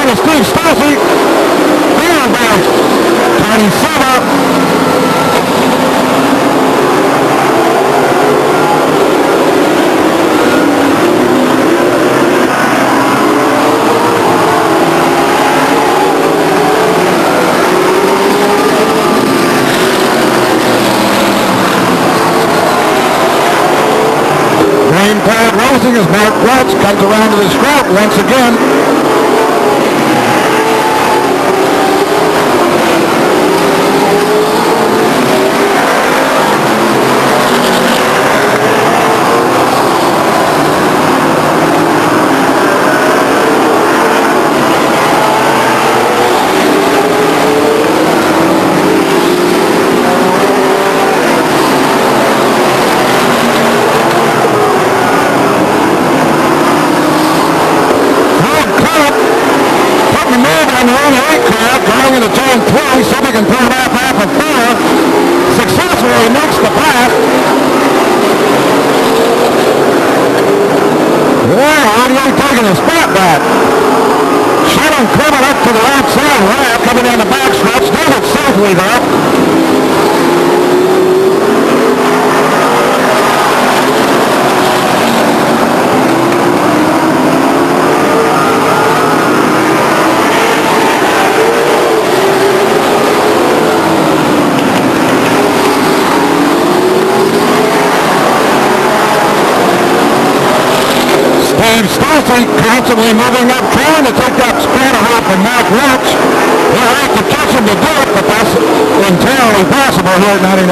to Steve Stacey. Followed by Tony Silva. Green flag racing as Mark Welch comes around to the stripe once again. Going into turn 3, see if he can pull it off half of 4. Successfully makes the pass. Yeah, Audio taking a spot back. Shannon coming up to the outside ramp, coming down the back stretch. Does it safely though. Stockton constantly moving up, trying to take that spot away from Mark Welch. He'll have to catch him to do it, but that's entirely possible here at 99.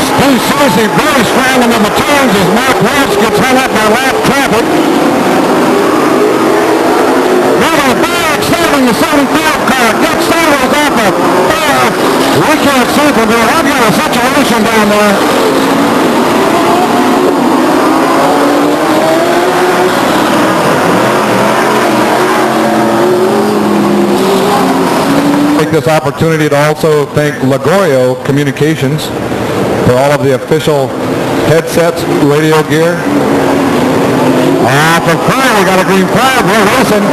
Steve Stacey very strong into the turns as Mark Welch gets hung up by lap traffic. Now a big 75 car gets sideways off of we can't see from here. I've got a situation down there. Take this opportunity to also thank Lagorio Communications for all of the official headsets, radio gear. From Crow, we got a green flag. We're racing.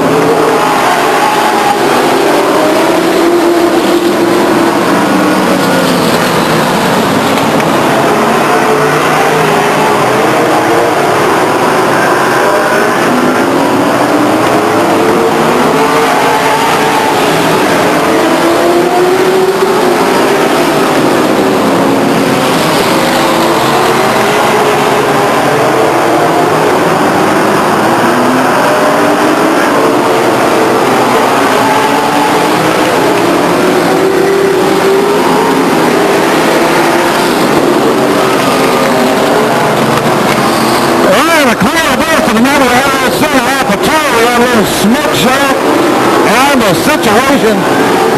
Smoke show and the situation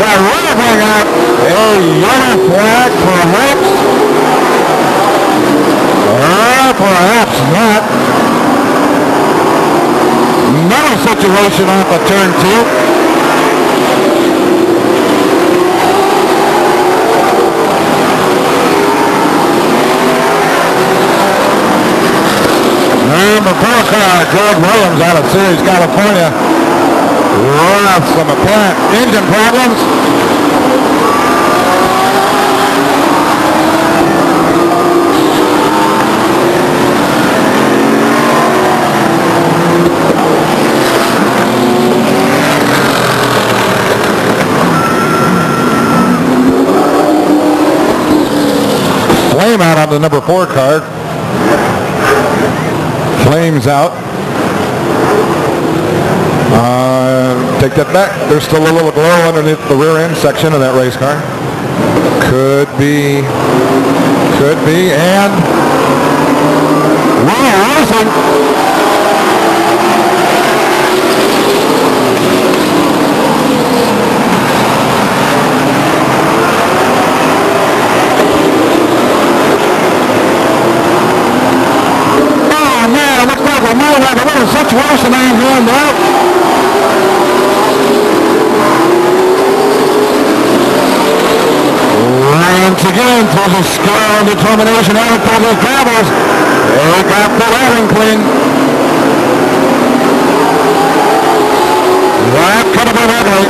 that will bring out a yellow flag perhaps. Perhaps not. Another situation off of turn 2. Number 4 car, George Williams out of Series, California. Some apparent engine problems. Flame out on the number 4 car. Flames out. Take that back. There's still a little glow underneath the rear end section of that race car. Could be, and we're racing. Oh man, it looks like we might have a little situation on here now. Once again, his skill and determination out for the Travels. They got the line clean. That could have been ugly.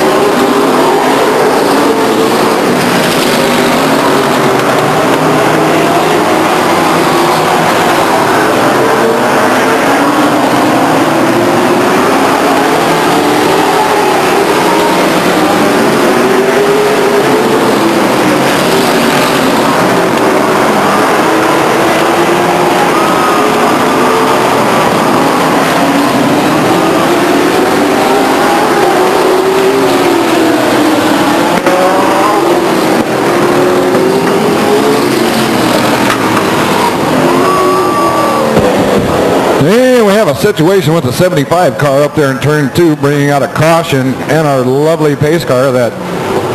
Situation with the 75 car up there in turn 2, bringing out a caution, and our lovely pace car, that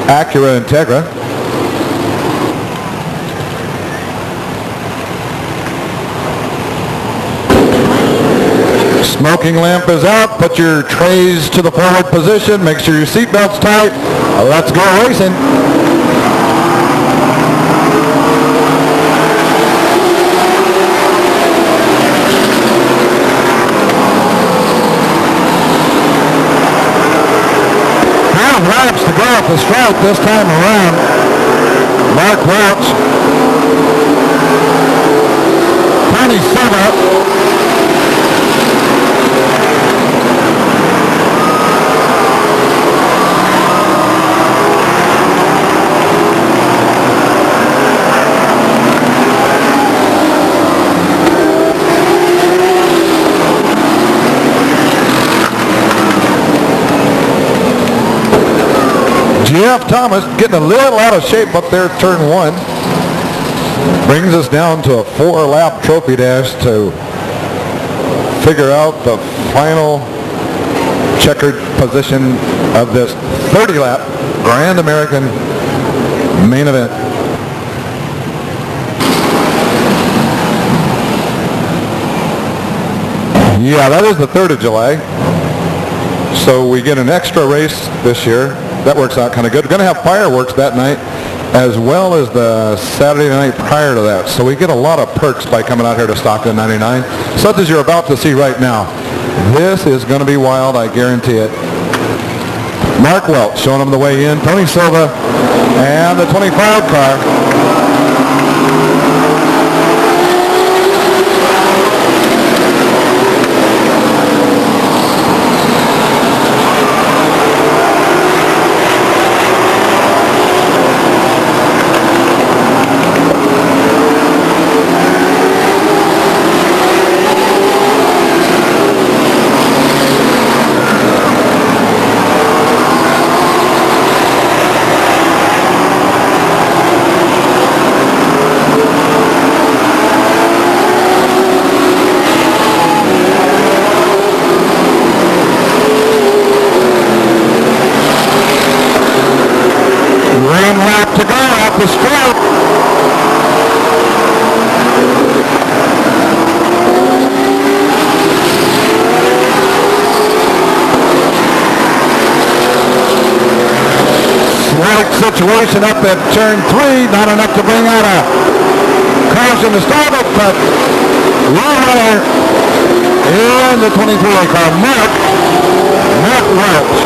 Acura Integra. Smoking lamp is out. Put your trays to the forward position. Make sure your seatbelt's tight. Let's go racing. Laps to go off the stripe this time around. Mark Welch, Tony Silva, Jeff Thomas getting a little out of shape up there at turn 1. Brings us down to a 4-lap trophy dash to figure out the final checkered position of this 30-lap Grand American main event. Yeah, that is the 3rd of July. So we get an extra race this year. That works out kind of good. We're going to have fireworks that night as well as the Saturday night prior to that. So we get a lot of perks by coming out here to Stockton 99, such as you're about to see right now. This is going to be wild, I guarantee it. Mark Welch showing them the way in. Tony Silva and the 25 car. Situation up at turn 3, not enough to bring out a caution to start it, but runner in the 23 car, Mark Welch.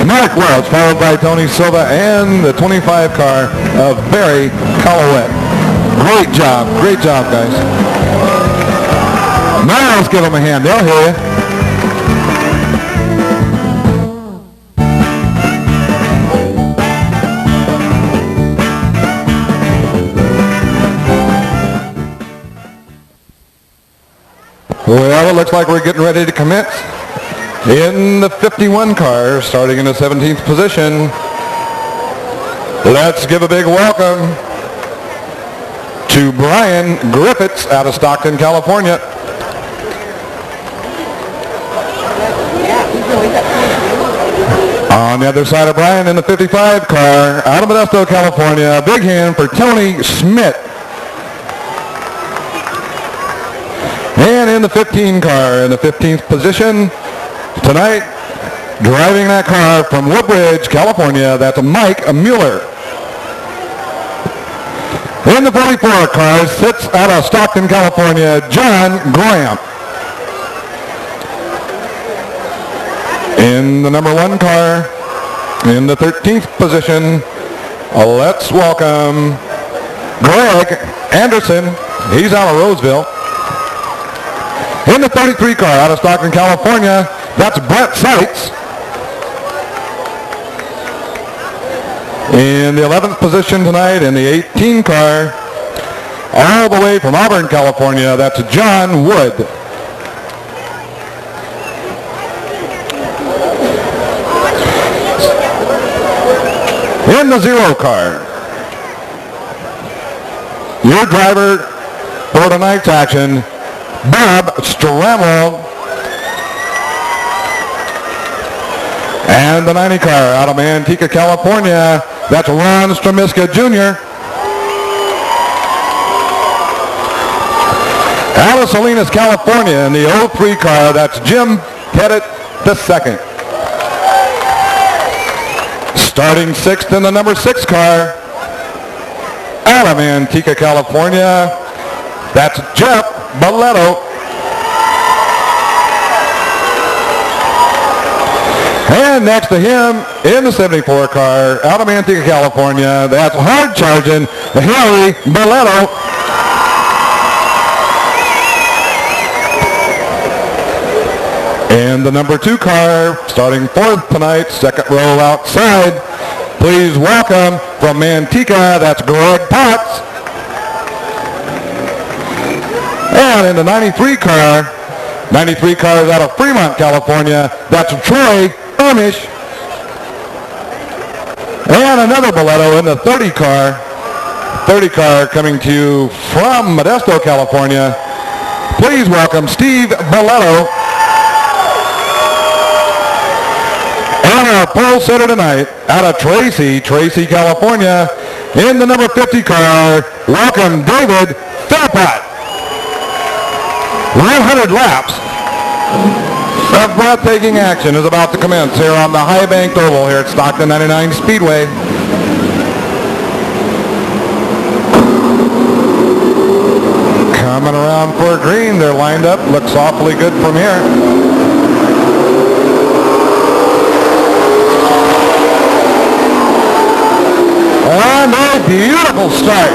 Mark Welch, followed by Tony Silva and the 25 car of Barry Collowett. Great job, guys. Now let's give them a hand. They'll hear you. Well, it looks like we're getting ready to commence in the 51 car, starting in the 17th position. Let's give a big welcome to Brian Griffiths out of Stockton, California. On the other side of Brian in the 55 car, out of Modesto, California, a big hand for Tony Schmidt. And in the 15 car, in the 15th position tonight, Driving that car from Woodbridge, California, that's Mike Mueller. In the 44 car sits out of Stockton, California, John Graham. In the number 1 car, in the 13th position, let's welcome Greg Anderson. He's out of Roseville. In the 33 car out of Stockton, California, that's Brett Seitz. In the 11th position tonight in the 18 car, all the way from Auburn, California, that's John Wood. In the 0 car, your driver for tonight's action, Bob Stramwell. And the 90 car out of Manteca, California, that's Ron Stramiska Jr. Out of Salinas, California, in the 03 car, that's Jim Pettit II. Starting 6th in the number 6 car, out of Manteca, California, that's Jeff Boletto. And next to him, in the 74 car, out of Manteca, California, that's hard charging Harry Boletto. In the number 2 car, starting 4th tonight, 2nd row outside, please welcome from Manteca, that's Greg Potts. And in the 93 car is out of Fremont, California, that's Troy Amish. And another Boletto in the 30 car coming to you from Modesto, California. Please welcome Steve Boletto. And our pole sitter tonight out of Tracy, California, in the number 50 car, welcome David Philpott. 100 laps of breathtaking action is about to commence here on the High Banked Oval here at Stockton 99 Speedway. Coming around for green, they're lined up, looks awfully good from here. And a beautiful start.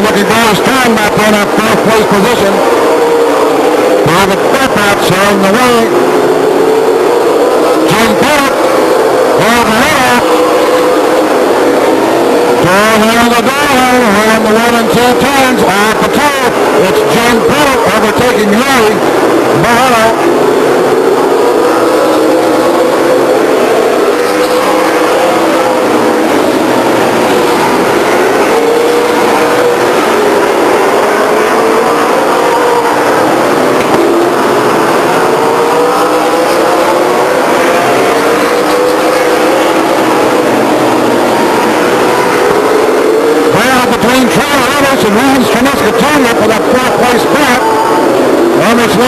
Looking very strong back there in that 4th place position. David Philpott showing the way. Jim Pettit on the leader. Down the doorway around the 1 and 2 turns off the 2. It's Jim Pettit overtaking Harry Boletto.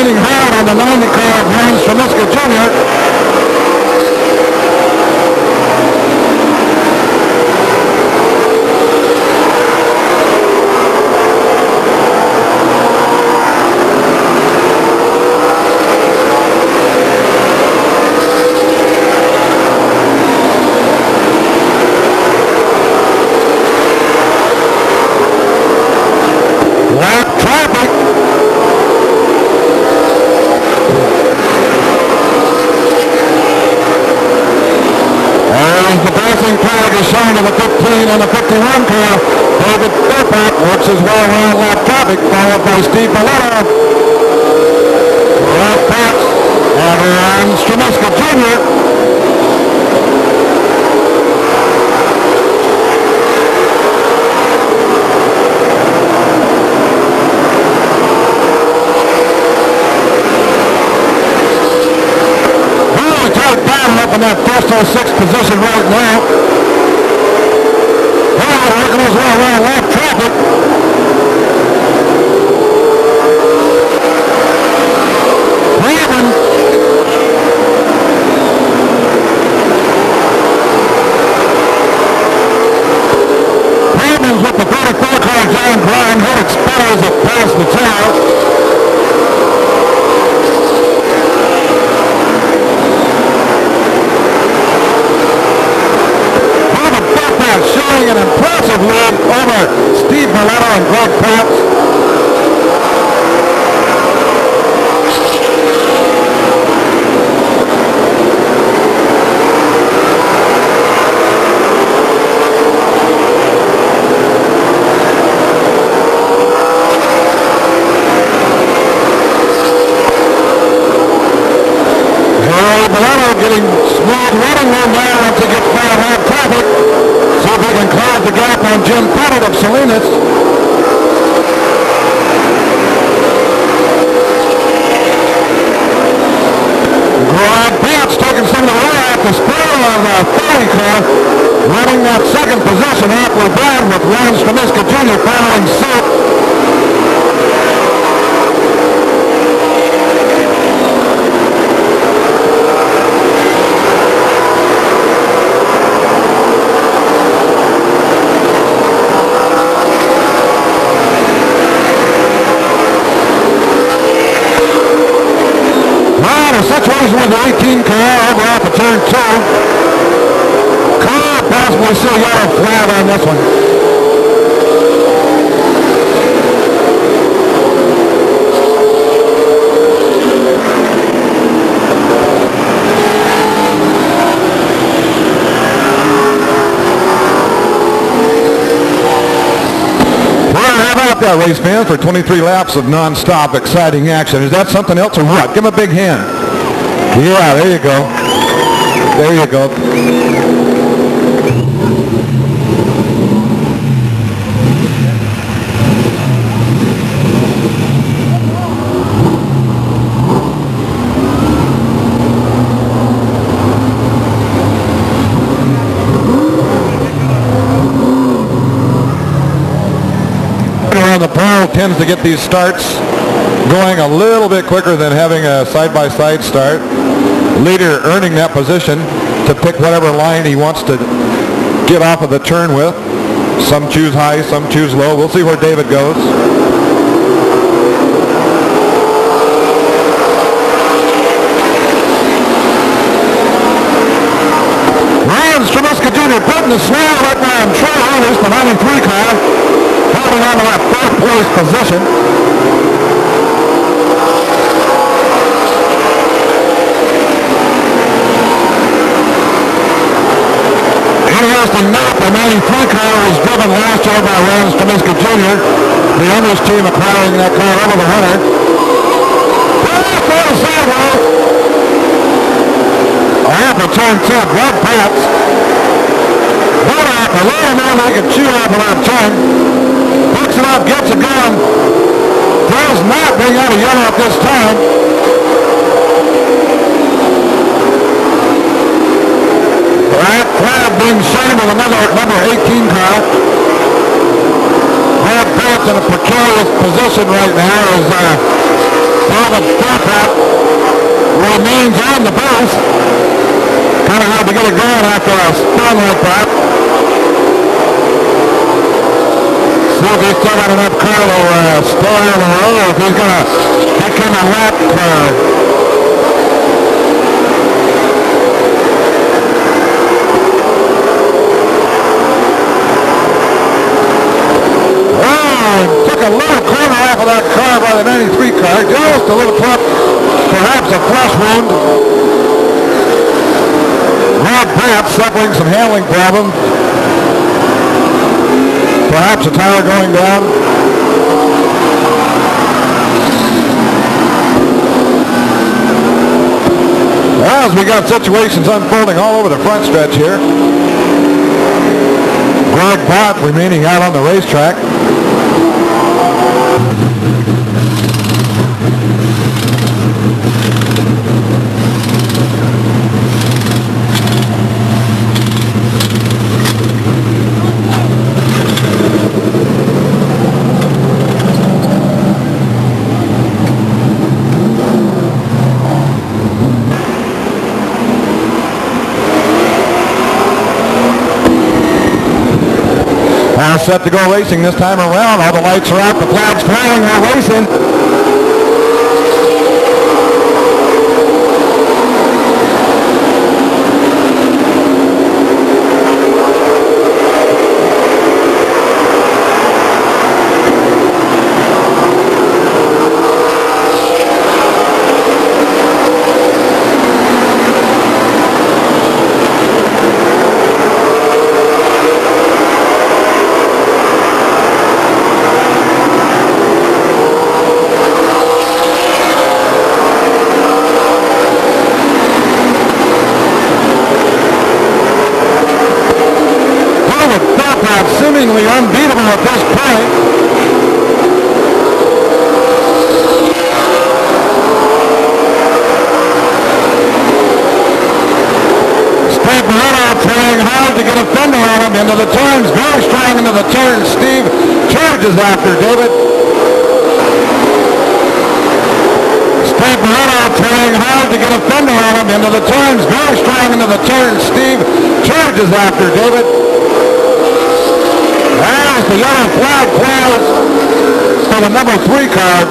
leaning hard on the 90 car of Ron Stramiska Jr. Shown to the 15 and the 51 car. David Philpott works his way around lap traffic, followed by Steve Milano. Lap Pats and Ron Stramiska Jr. Really tight battle up in that first 06 position right now. Working his way around lap traffic. Problems with the 34 car, John Bryan, hit expose it past the tail. Showing an impressive lead over Steve Milano and Greg Pats. Milano getting smooth running room now once he gets by hard traffic. See if he can close the gap on Jim Pettit of Salinas. Greg Pats taking some of the way off the spoil of the 30 car. Running that second position awfully bad with Ron Stramiska Jr. following suit. Situation with the 18 car over off of turn 2. Car possibly still yellow flag on this one. Well, how about that, race fans, for 23 laps of non-stop exciting action? Is that something else or what? Give him a big hand. Yeah, there you go. There you go. Around the pole tends to get these starts going a little bit quicker than having a side-by-side start. Leader earning that position to pick whatever line he wants to get off of the turn with. Some choose high, some choose low. We'll see where David goes. Ron Stramiska Jr. putting the swell right now on Troy Harris, the 93 car, holding on to that fourth place position. Interesting note, the 93 car was driven last year by Ron Stramiska Jr. The owner's team acquiring that car over the winter. Off on the sidewalk. Off of turn 2, Greg Pats. Butt off, a little more they can chew off of that turn. Picks it up, gets it going. Does not bring out a yellow at this time. That flag being shown with another number 18 car. Greg Pats in a precarious position right now as the down after a spin like that. See if he's still got enough curl to stay in the row, if he's going to become a lap took a little corner off of that car by the 93 car, just a little clip, perhaps a flesh wound. Rob Pratt suffering some handling problems, perhaps a tire going down. As we got situations unfolding all over the front stretch here. Greg Bott remaining out on the racetrack. Now set to go racing this time around. All the lights are out, the flag's flying, we're racing. Seemingly unbeatable at this point. Steve Moreno trying hard to get a fender on him into the turns, very strong into the turns. Steve charges after David. Steve Moreno trying hard to get a fender on him into the turns, very strong into the turns. Steve charges after David. As the yellow flag flies for the number 3 car,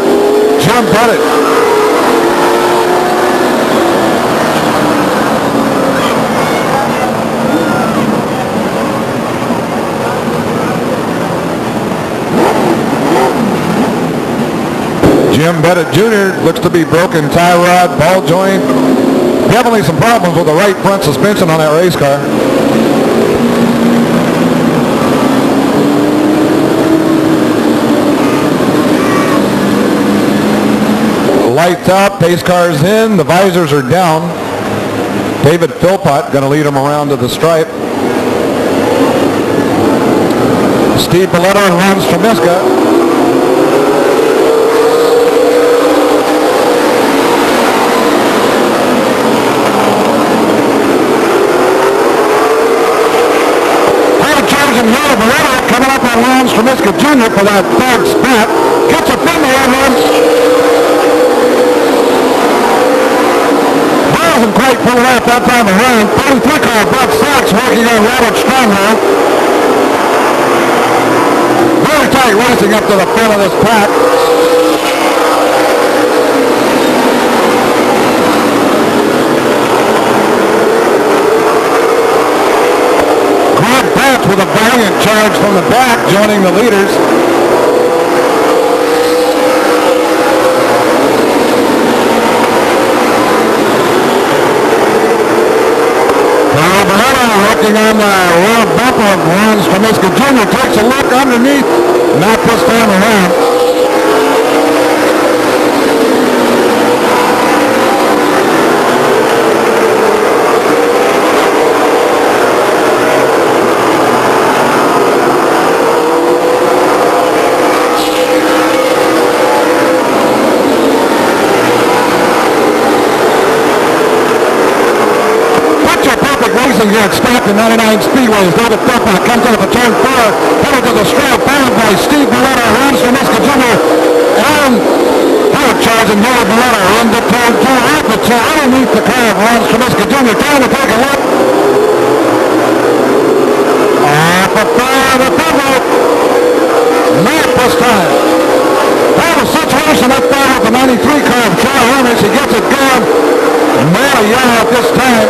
Jim Bennett. Jim Bennett Jr. looks to be broken tie rod, ball joint. Definitely some problems with the right front suspension on that race car. Lights out, pace cars in, the visors are down. David Philpott going to lead them around to the stripe. Steve Belletta and Ron Stramiska. Charging here, Belletta coming up on Ron Stramiska Jr. for that 3rd spot. Gets a fender on him. Doesn't quite pull it off that time around. 33 car Buck Sachs working on Robert Stronghold. Very tight racing up to the front of this pack. Greg Batts with a valiant charge from the back, joining the leaders. Working on the rear bumper of Ron Stramiska Jr. Takes a look underneath. Not this time around. Here at Stockton 99 Speedway as David Philpott comes out of turn 4, headed to the straight, followed by Steve Belletta, Ron Stramiska Jr. and Howard charging David Belletta into turn 2, off the 2, underneath the car of Ron Stramiska Jr. Time to take a look. the fire, the double. Not this time. Have a situation up there with the 93 car of Charlie Hermes. He gets it going. Not a yellow at this time.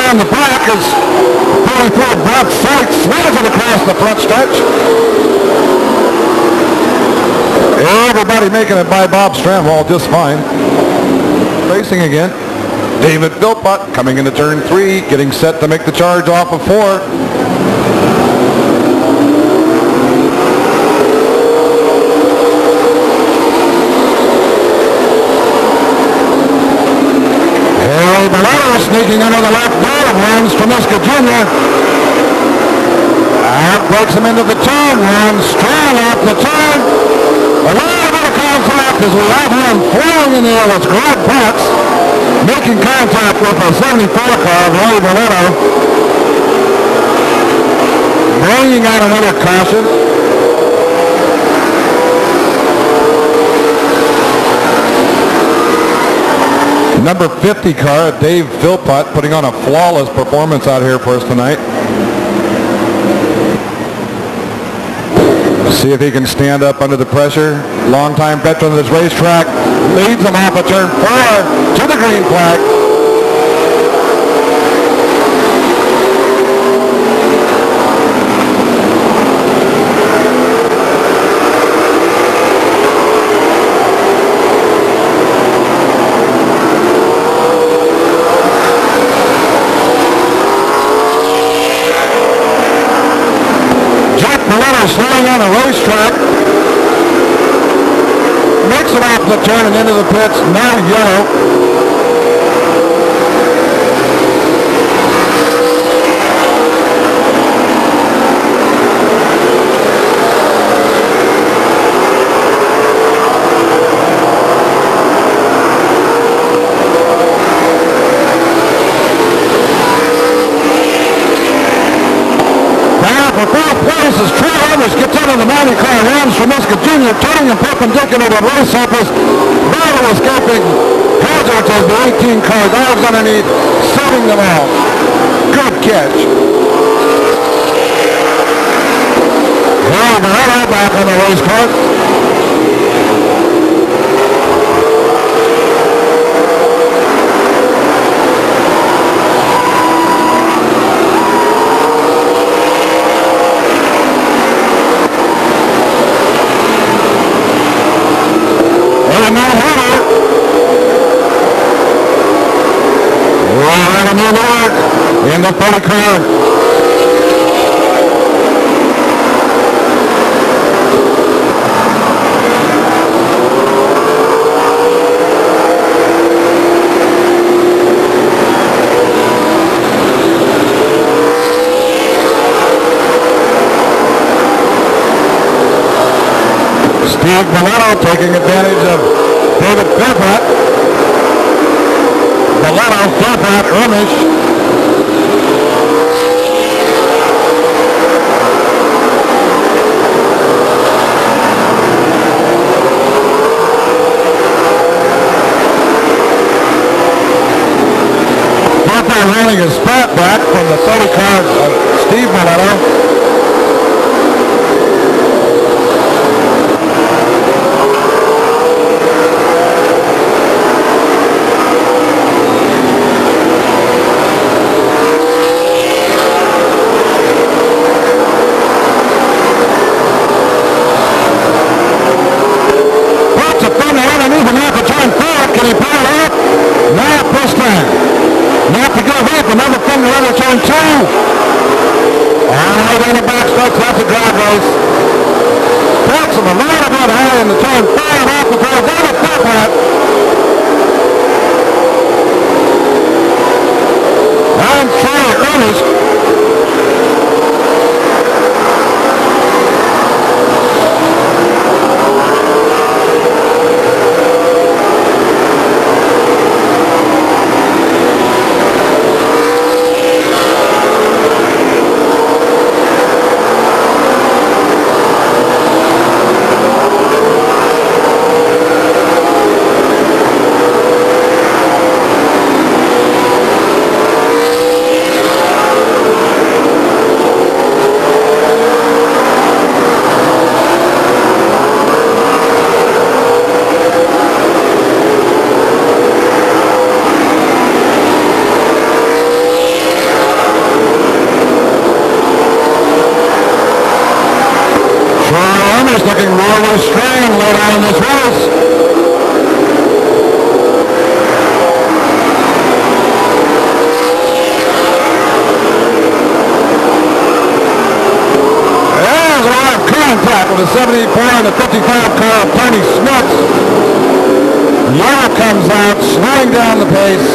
On the back as 44 Bob Sykes swings it across the front stretch. Everybody making it by Bob Stramwall just fine. Racing again. David Philpott coming into turn 3, getting set to make the charge off of 4. Sneaking under the left door, runs to Miska Jr. Breaks him into the turn, runs strong off the turn. A little bit of contact as we have him flying in the air. It's Greg Potts making contact with a 74 car of Ray Boletto. Bringing out another caution. Number 50 car, Dave Philpott, putting on a flawless performance out here for us tonight. See if he can stand up under the pressure. Longtime veteran of this racetrack. Leads him off of turn 4 to the green flag. Slowing on a racetrack, makes it off the turn and into the pits, now yellow. For fourth place as Trey Evers gets out of the 90 car, runs from Miska Jr., turning and perpendicular to the race surface, barely escaping hazards as the 18 car dives underneath, setting them off. Good catch. Harold Barretto back on the race car. In the 40 car. Steve Boletto taking advantage of David Philpott. Boletto, Philpott, Ermish. Running his spot back from the 30 car of Steve Boletto. a little bit high in the turn 4 off the pole. David Philpott. And Troy Ernest. Looking really strong late on in this race. There's a lot of contact with the 74 and the 55 car of Tony Smith. Yellow comes out, slowing down the pace.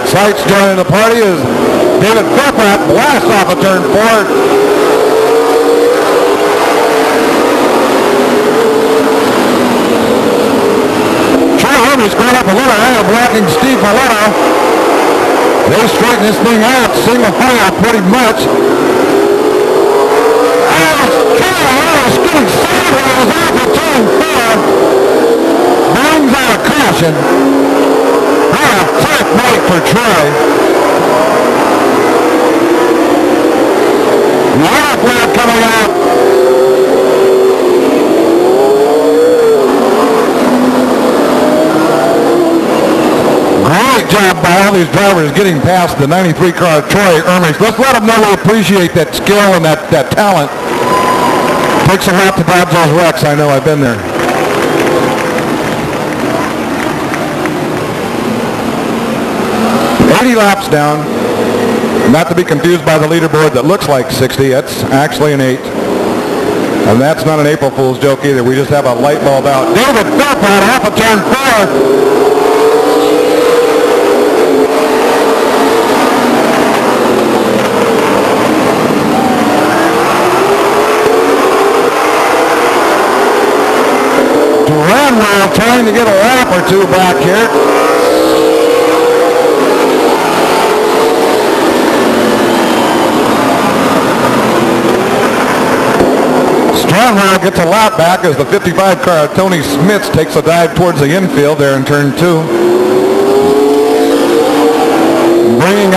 Sights joining the party as David Philpott blasts off of turn 4. Troy Hermes caught up a little higher, blocking Steve Miletto. They straighten this thing out, single file pretty much. Troy Hermes getting sideways off of turn 4. Brings out a caution. Tough night for Troy. Left lap coming out. Great job by all these drivers getting past the 93 car Troy Ermich. Let's let them know we appreciate that skill and that talent. Takes a lot to dodge those wrecks. I know, I've been there. Laps down, not to be confused by the leaderboard that looks like 60. It's actually an 8, and that's not an April Fool's joke either. We just have a light bulb out. David Philpott off of turn 4. Duran trying to get a lap or two back here. Strongwell gets a lap back as the 55 car Tony Smits takes a dive towards the infield there in turn 2. Bringing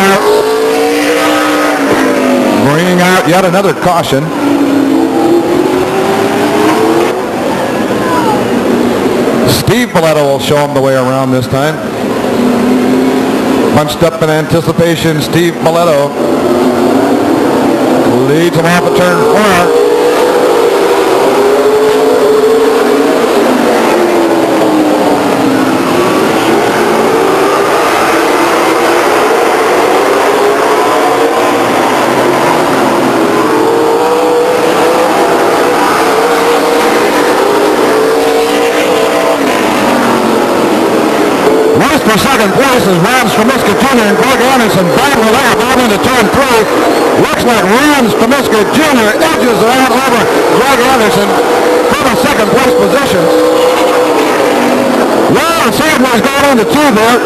out yet another caution. Steve Miletto will show him the way around this time. Punched up in anticipation, Steve Miletto leads him off of turn 4. For second place is Ron Stramiska Jr. and Greg Anderson battle it out into turn 3. Looks like Ron Stramiska Jr. edges out over Greg Anderson for the second place position. Well, Sandler's got into 2 there.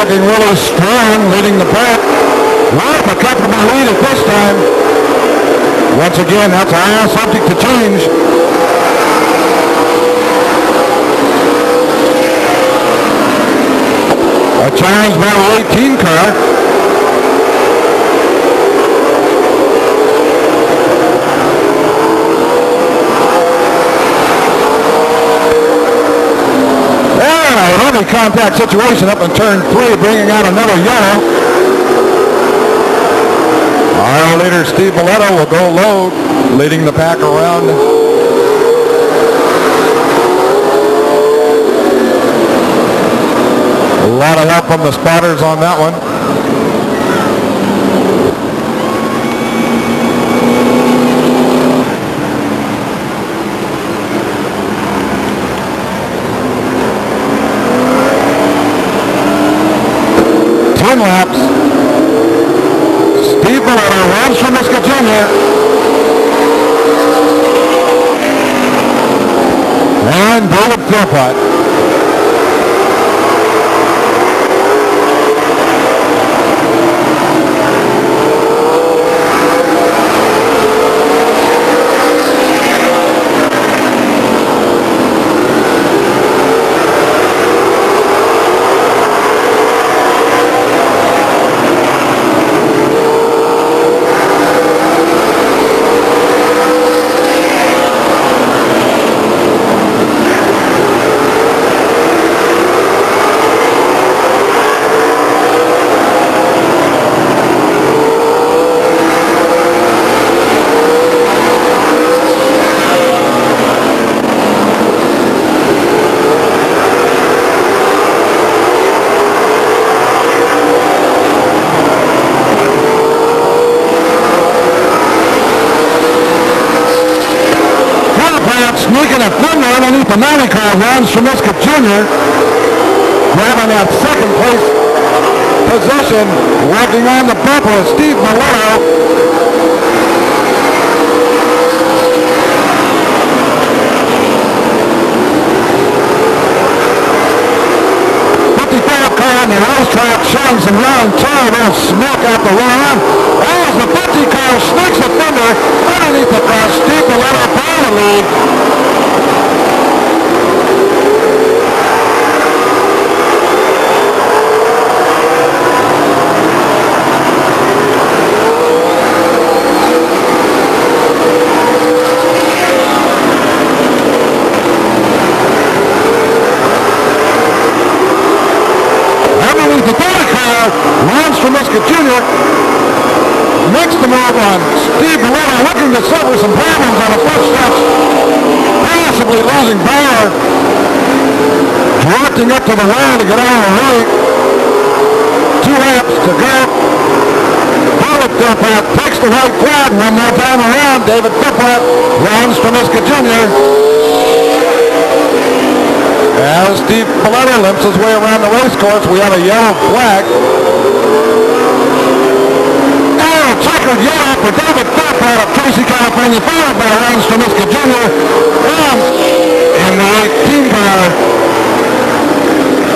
looking really strong, leading the pack. With a comfortable lead at this time. Once again, that's all subject to change. A challenge by the 18 car. Heavy contact situation up in turn 3, bringing out another yellow. Our leader, Steve Miletto, will go low, leading the pack around. A lot of help from the spotters on that one. Laps. Steve Miletto runs from Miska Jr. And David Philpott. Sneaking a thunder underneath the 90 car, runs from Miska Jr. Grabbing that second place position, working on the bumper of Steve Miletto. On the racetrack, showing some round turn, will smoke out the run. As the 50 car sneaks a thunder underneath the car, Steve Miletto for the lead. Runs from Miska Jr. Makes the move on Steve Miletto, looking to suffer some problems on the first steps. Possibly losing power. Drifting up to the wall to get out of the way. 2 laps to go. David Philpott takes the right flag. One more time around. David Philpott runs from Miska Jr. As Steve Miletto limps his way around the race course, we have a yellow flag. And a checkered yellow for David Philpott of Tracy, California, followed by runs from Miska Jr. And in the 18 car,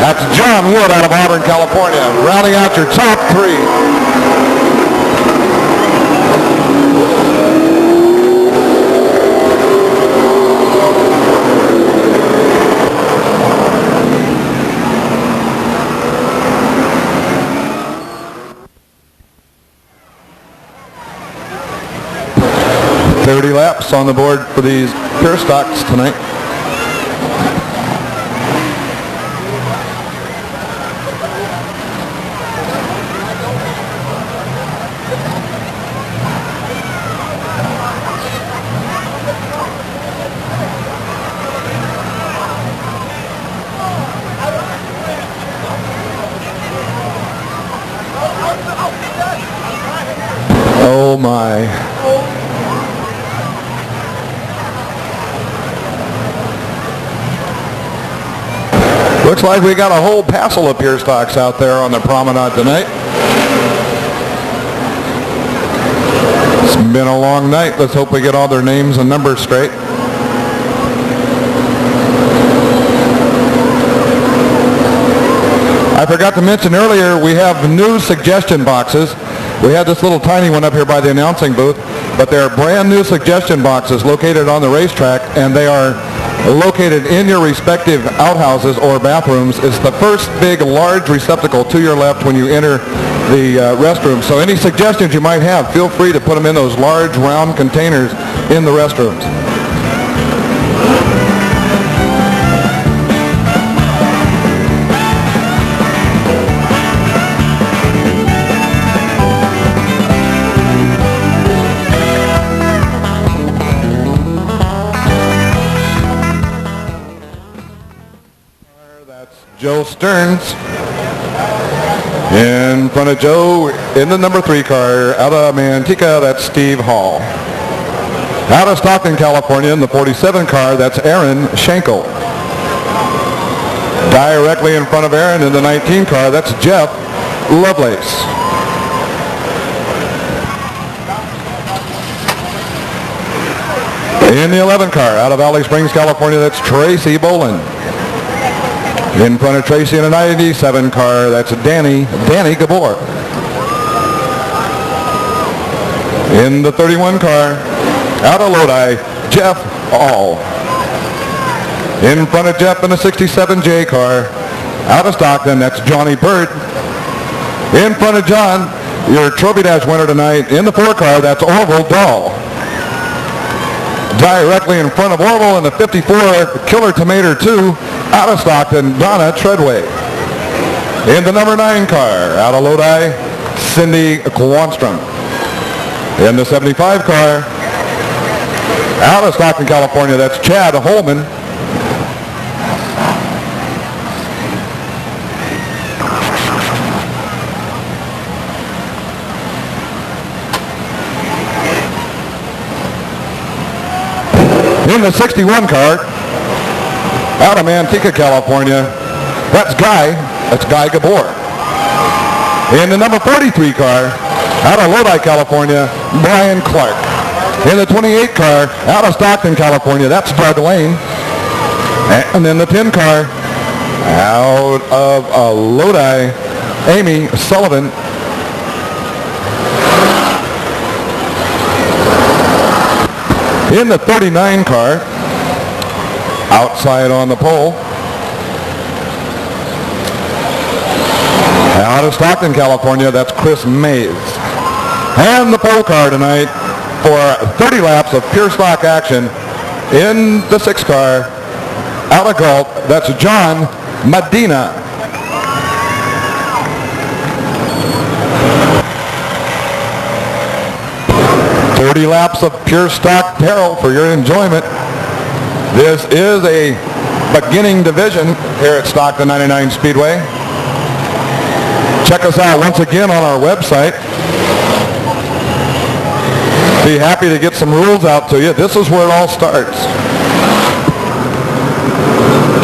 that's John Wood out of Auburn, California, rounding out your top 3. Laps on the board for these pure stocks tonight. Oh my. Looks like we got a whole passel of pure stocks out there on the promenade tonight. It's been a long night. Let's hope we get all their names and numbers straight. I forgot forgot to mention earlier, we have new suggestion boxes. We had this little tiny one up here by the announcing booth, but there are brand new suggestion boxes located on the racetrack, and they are located in your respective outhouses or bathrooms. It's the first big, large receptacle to your left when you enter the restroom. So any suggestions you might have, feel free to put them in those large, round containers in the restrooms. Joe Stearns. In front of Joe, in the number 3 car, out of Manteca, that's Steve Hall. Out of Stockton, California, in the 47 car, that's Aaron Schenkel. Directly in front of Aaron, in the 19 car, that's Jeff Lovelace. In the 11 car, out of Valley Springs, California, that's Tracy Boland. In front of Tracy in a 97 car, that's Danny Gabor. In the 31 car, out of Lodi, Jeff All. In front of Jeff in a 67J car, out of Stockton, that's Johnny Bird. In front of John, your Trophy Dash winner tonight, in the 4 car, that's Orville Dahl. Directly in front of Orville in the 54 Killer Tomato 2, out of Stockton, Donna Treadway. In the number 9 car, out of Lodi, Cindy Quanstrom. In the 75 car, out of Stockton, California, that's Chad Holman. In the 61 car, out of Manteca, California, that's Guy Gabor. In the number 43 car, out of Lodi, California, Brian Clark. In the 28 car, out of Stockton, California, that's Doug Lane. And in the 10 car, out of Lodi, Amy Sullivan. In the 39 car, outside on the pole, out of Stockton, California, that's Chris Mays. And the pole car tonight for 30 laps of pure stock action in the 6 car, out of Galt, that's John Medina. Laps of pure stock barrel for your enjoyment. This is a beginning division here at Stockton 99 Speedway. Check us out once again on our website. Be happy to get some rules out to you. This is where it all starts.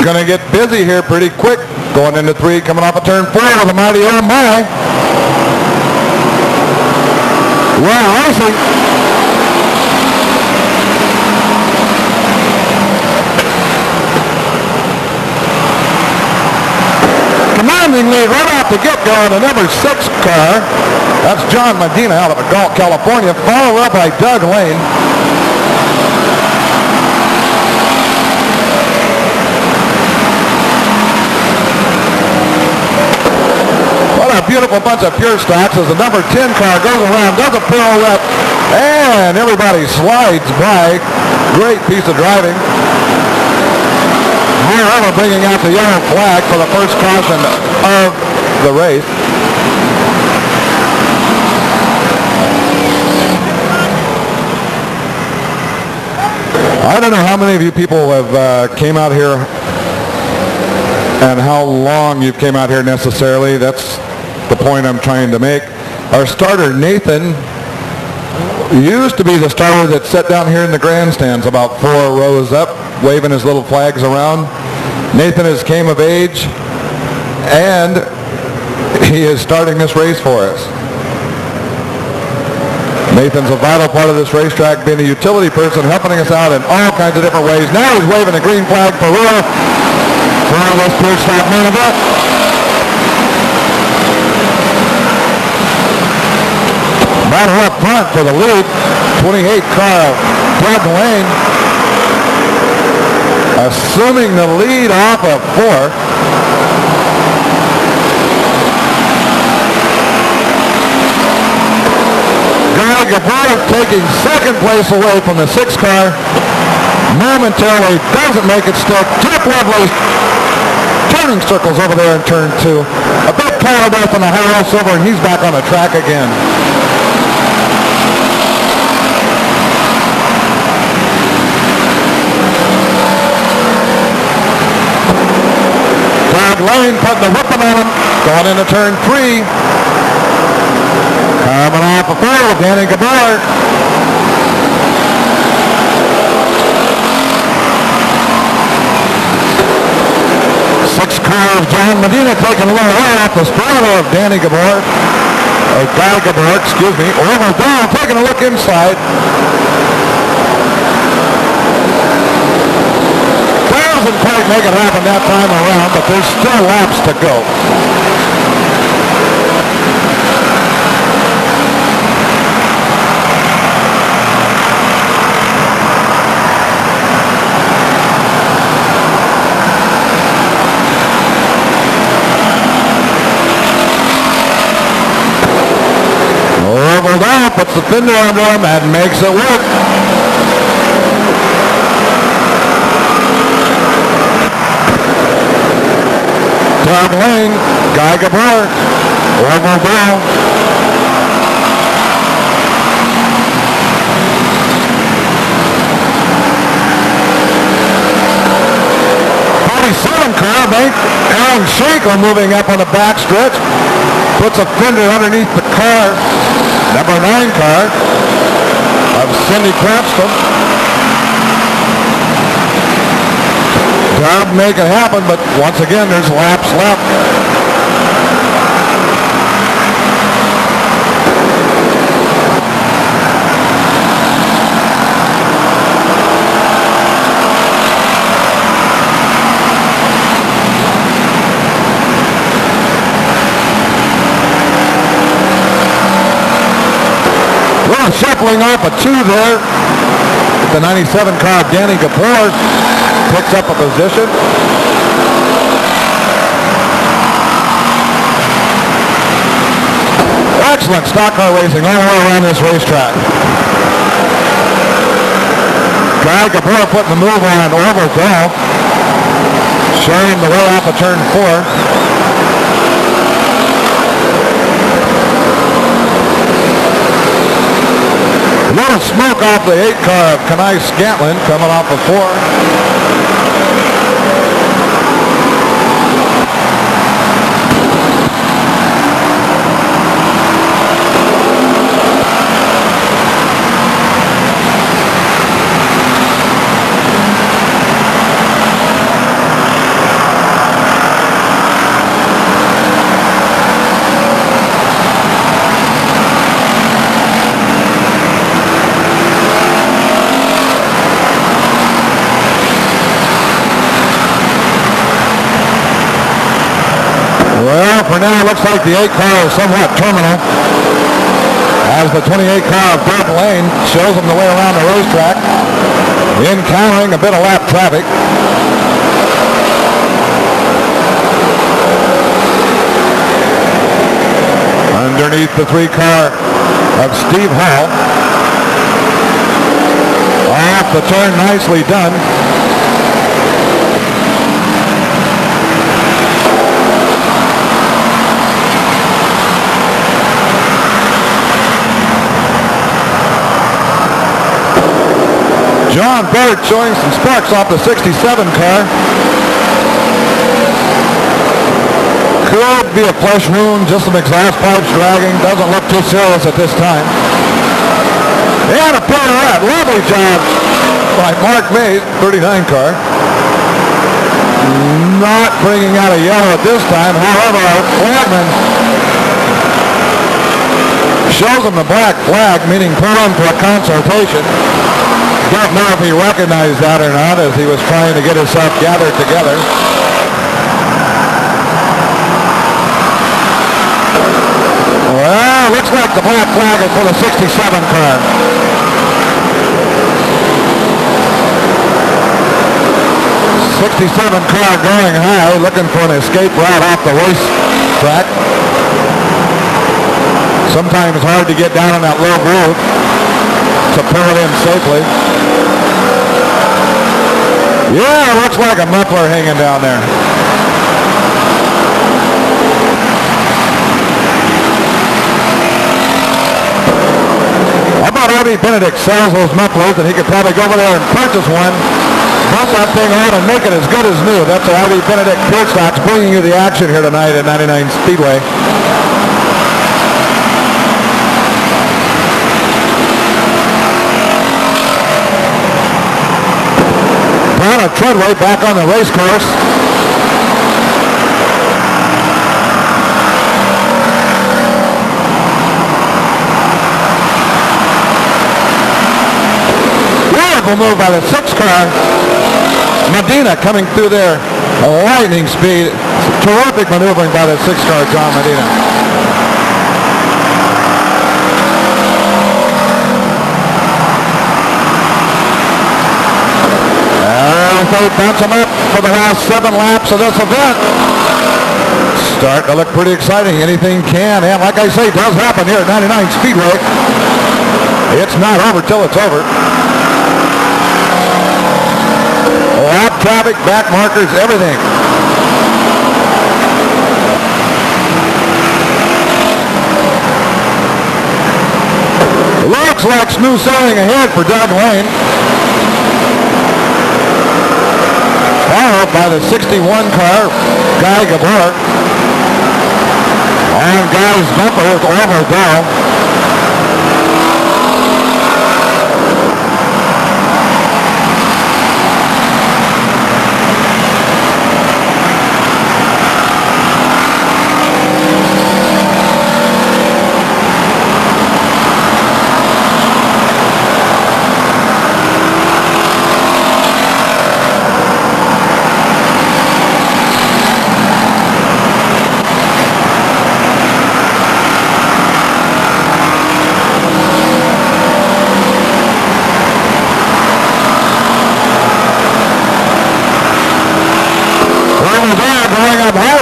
Going to get busy here pretty quick. Going into 3, coming off of turn 4 with a mighty oh my. Well, honestly, commanding lead right off the get-go in the number 6 car. That's John Medina out of Galt, California, followed up by Doug Lane. What a beautiful bunch of pure stocks as the number 10 car goes around, does a pirouette, and everybody slides by. Great piece of driving. However, bringing out the yellow flag for the first caution of the race. I don't know how many of you people have came out here and how long you've came out here necessarily. That's the point I'm trying to make. Our starter, Nathan, used to be the starter that sat down here in the grandstands about 4 rows up, waving his little flags around. Nathan has came of age, and he is starting this race for us. Nathan's a vital part of this racetrack, being a utility person, helping us out in all kinds of different ways. Now he's waving a green flag for this pure stock main event. Battle up front for the lead. 28 car, Doug Lane, assuming the lead off of 4. Guy Gabor taking second place away from the 6 car. Momentarily doesn't make it stick. Top Lovely turning circles over there in turn 2. A bit piled up on the high silver, and he's back on the track again. Doug Lane putting the whipping on him, going into turn 3. Coming off a 4, Danny Gabor. 6 car of John Medina taking a little way off the spoiler of Danny Gabor. Or Guy Gabor, excuse me. Over down, taking a look inside. Doesn't quite make it happen that time around, but there's still laps to go. Puts the fender under him and makes it work. Doug Lane, Guy Gabor, over down. Car, mate. Aaron Schenkel moving up on the backstretch. Puts a fender underneath the car. Number 9 car of Cindy Cranston. Job to make it happen, but once again, there's laps left. Shuffling off a 2 there. The 97 car, Danny Gabor, picks up a position. Excellent stock car racing all the way around this racetrack. Guy Gabor putting the move on Orville, showing the way off of turn 4. A little smoke off the 8 car of Kenai Scantlin coming off of 4. For now, it looks like the 8 car is somewhat terminal, as the 28 car of Doug Lane shows them the way around the racetrack, encountering a bit of lap traffic. Underneath the 3 car of Steve Hall. Off the turn, nicely done. John Bird showing some sparks off the 67 car. Could be a flesh wound, just some exhaust pipes dragging. Doesn't look too serious at this time. And a pirouette. Lovely job by Mark Mays, 39 car. Not bringing out a yellow at this time. However, Flagman shows him the black flag, meaning put on for a consultation. Don't know if he recognized that or not, as he was trying to get himself gathered together. Well, Looks like the black flag is for the 67 car. '67 car going high, looking for an escape route off the race track. Sometimes hard to get down on that low groove to pull it in safely. Yeah, looks like a muffler hanging down there. I bet R.B. Benedict sells those mufflers, and he could probably go over there and purchase one, bump that thing on, and make it as good as new. That's the R.B. Benedict Pure Stocks bringing you the action here tonight at 99 Speedway. Donna Treadway back on the race course. Wonderful move by the 6 car. Medina coming through there, lightning speed. Terrific maneuvering by the 6 car, John Medina. They bounce them up for the last 7 laps of this event. Starting to look pretty exciting. Anything can, and like I say, does happen here at 99 Speedway. It's not over till it's over. Lap traffic, back markers, everything. Looks like smooth sailing ahead for Doug Lane. Followed by the 61 car, Guy Gabor. And Guy's bumper is over down.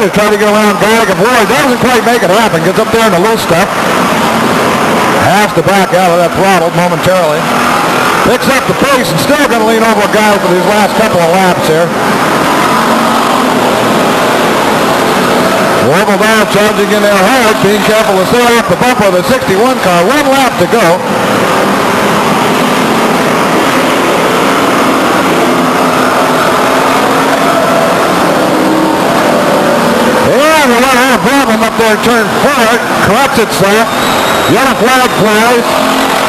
To try to get around Guy Gabor. Doesn't quite make it happen. Gets up there in the low stuff. Has to back out of that throttle momentarily. Picks up the pace and still going to lean over a guy for these last couple of laps here. Warble down, charging in there hard, being careful to stay off the bumper of the 61 car. 1 lap to go. And we have a problem up there, turn 4, corrects itself. Yellow flag flies.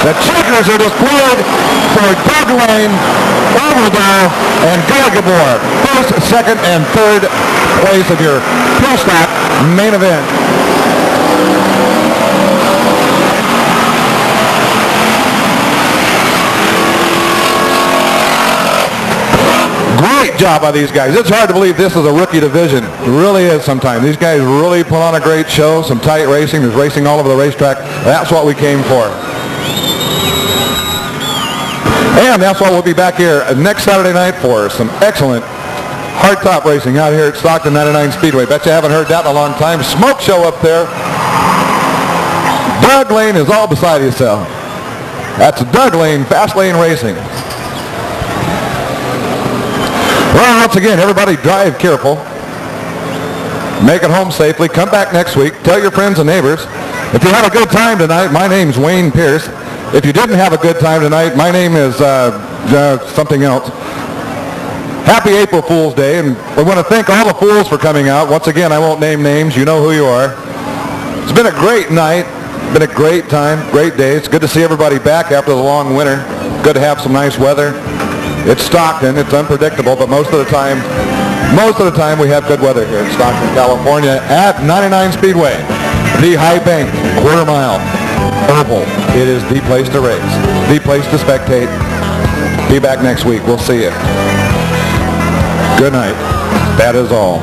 The checkers are displayed for Doug Lane, Overdahl, and Guy Gabor. First, second, and third place of your Pure Stock main event. Great job by these guys. It's hard to believe this is a rookie division. It really is sometimes. These guys really put on a great show, some tight racing. There's racing all over the racetrack. That's what we came for. And that's why we'll be back here next Saturday night for some excellent hardtop racing out here at Stockton 99 Speedway. Bet you haven't heard that in a long time. Smoke show up there. Doug Lane is all beside himself. That's Doug Lane, Fast Lane Racing. Well, once again, everybody drive careful. Make it home safely. Come back next week. Tell your friends and neighbors. If you had a good time tonight, my name's Wayne Pierce. If you didn't have a good time tonight, my name is something else. Happy April Fool's Day, and we want to thank all the fools for coming out. Once again, I won't name names. You know who you are. It's been a great night. Been a great time, great day. It's good to see everybody back after the long winter. Good to have some nice weather. It's Stockton. It's unpredictable, but most of the time we have good weather here in Stockton, California at 99 Speedway. The high bank, quarter mile, oval. It is the place to race, the place to spectate. Be back next week. We'll see you. Good night. That is all.